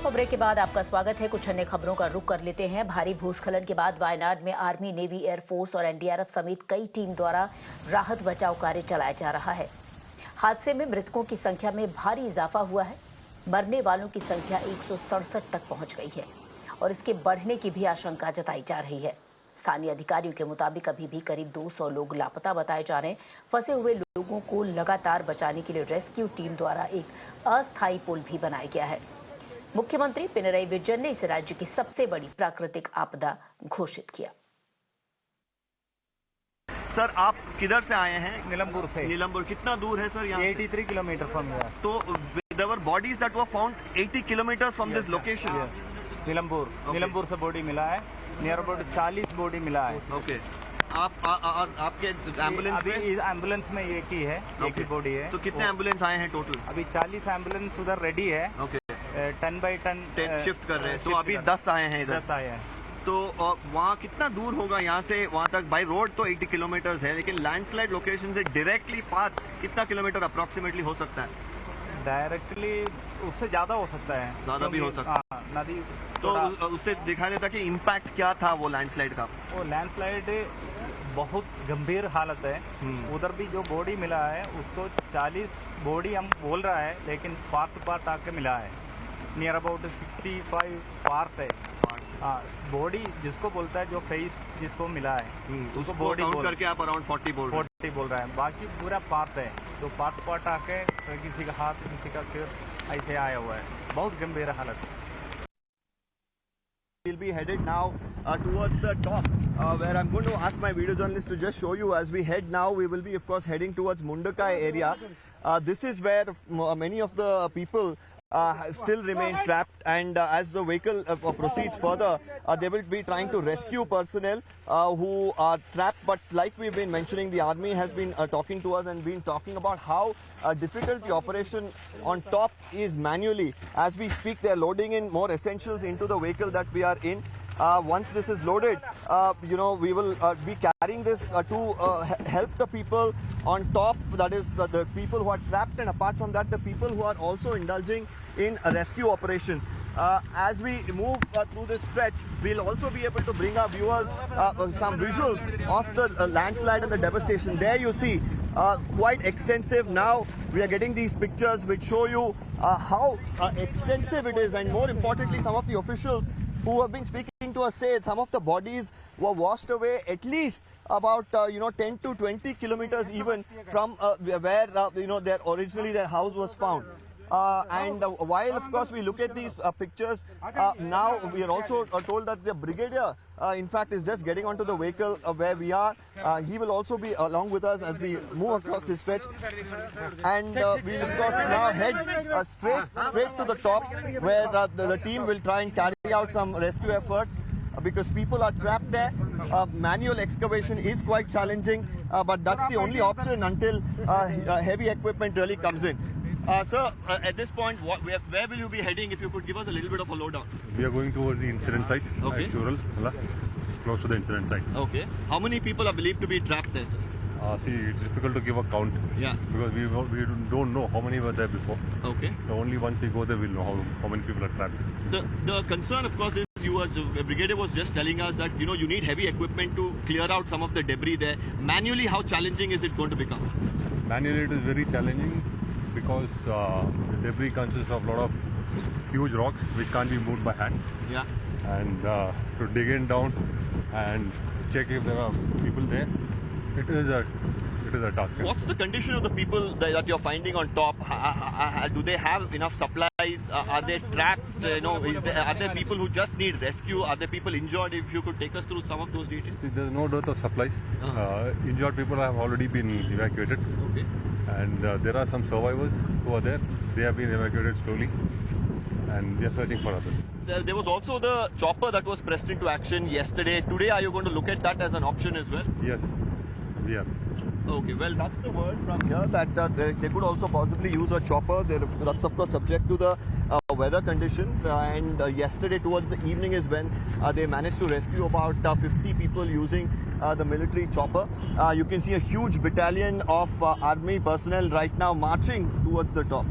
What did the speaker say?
को ब्रेक के बाद आपका स्वागत है। कुछ अन्य खबरों का रुख कर लेते हैं। भारी भूस्खलन के बाद वायनाड में आर्मी, नेवी, एयरफोर्स और एनडीआरएफ समेत कई टीम द्वारा राहत बचाव कार्य चलाया जा रहा है। हादसे में मृतकों की संख्या में भारी इजाफा हुआ है। मरने वालों की संख्या 167 तक पहुंच गई है और इसके बढ़ने की भी आशंका जताई जा रही है। स्थानीय अधिकारियों के मुताबिक अभी भी करीब 200 लोग लापता बताए जा रहे हैं। फंसे हुए लोगों को लगातार बचाने के लिए रेस्क्यू टीम द्वारा एक अस्थायी पुल भी बनाया गया है। मुख्यमंत्री पिनरई विजयन ने इसे राज्य की सबसे बड़ी प्राकृतिक आपदा घोषित किया। सर, आप किधर से आए हैं? नीलमपुर से। नीलमपुर कितना दूर है सर यहाँ? 83 किलोमीटर फ्रॉम हियर। तो there were bodies that were found 80 kilometers from this location. Neelampur, Neelampur से बॉडी मिला है। नियर अबाउट 40 बॉडी मिला है। ओके। आपके एम्बुलेंस में? एम्बुलेंस में एक ही है, एक ही बॉडी है। तो कितने एम्बुलेंस आए हैं टोटल? अभी 40 एम्बुलेंस उधर रेडी है। ओके। 10 बाई 10 शिफ्ट कर रहे हैं। तो अभी 10 आए हैं इधर। 10 आए हैं। तो वहाँ कितना दूर होगा यहाँ से वहाँ तक? बाय रोड तो 80 किलोमीटर है, लेकिन लैंडस्लाइड लोकेशन से डायरेक्टली पाथ कितना किलोमीटर अप्रोक्सीमेटली हो सकता है? डायरेक्टली उससे ज्यादा हो सकता है। ज्यादा भी हो सकता है। नदी तो उससे दिखा देता कि इम्पैक्ट क्या था वो लैंडस्लाइड का? वो लैंडस्लाइड बहुत गंभीर हालत है। उधर भी जो बॉडी मिला है उसको 40 बॉडी हम बोल रहा है, लेकिन पार्ट पार्ट आके मिला है। नियर अबाउट 65 पार्ट है। बॉडी जिसको बोलता है, जो फेस जिसको मिला है उसको बॉडी काउंट करके आप अराउंड 40 बोल रहा है। बाकी पूरा पार्ट है, तो पार्ट आके किसी का हाथ, किसी का सिर ऐसे आया हुआ है। बहुत गंभीर हालत है। We'll be headed now towards the top where I'm going to ask my video journalist to just show you. As we head now, we will be of course heading towards Mundakai area. This is where many of the people still remain trapped, and as the vehicle proceeds further, they will be trying to rescue personnel who are trapped. But like we've been mentioning, the army has been talking to us and been talking about how difficult the operation on top is manually. As we speak, they are loading in more essentials into the vehicle that we are in. Once this is loaded, we will be carrying this to help the people on top, that is the people who are trapped, and apart from that, the people who are also indulging in rescue operations. As we move through this stretch, we'll also be able to bring our viewers some visuals of the landslide and the devastation. There you see, quite extensive. Now we are getting these pictures which show you how extensive it is, and more importantly, some of the officials who have been speaking to us say some of the bodies were washed away at least about 10 to 20 kilometers even from where originally their house was found. And while of course we look at these pictures, now we are also told that the brigadier in fact is just getting onto the vehicle where we are. He will also be along with us as we move across this stretch, and we'll of course now head straight to the top where the team will try and carry out some rescue efforts because people are trapped there. Manual excavation is quite challenging, but that's the only option until heavy equipment really comes in. Sir, at this point, where will you be heading? If you could give us a little bit of a lowdown. We are going towards the incident site, okay. At Chural, close to the incident site. Okay. How many people are believed to be trapped there, sir? See, it's difficult to give a count. Yeah. Because we don't know how many were there before. Okay. So only once we go there, we'll know how many people are trapped. The concern, of course, is the brigadier was just telling us that you need heavy equipment to clear out some of the debris there. Manually, how challenging is it going to become? Manually, it is very challenging because the debris consists of a lot of huge rocks which can't be moved by hand. Yeah. And to dig in down and check if there are people there, it is a task. What's the condition of the people that you're finding on top? Do they have enough supplies? Are they trapped? Are there people who just need rescue? Are there people injured? If you could take us through some of those details. See, there's no dearth of supplies. Injured people have already been evacuated. Okay. And there are some survivors who are there. They have been evacuated slowly, and we are searching for others. There was also the chopper that was pressed into action yesterday. Today, are you going to look at that as an option as well? Yes, we are. Okay, well, that's the word from here that they could also possibly use a chopper. That's of course subject to the weather conditions. And yesterday towards the evening is when they managed to rescue about 50 people using the military chopper. You can see a huge battalion of army personnel right now marching towards the top.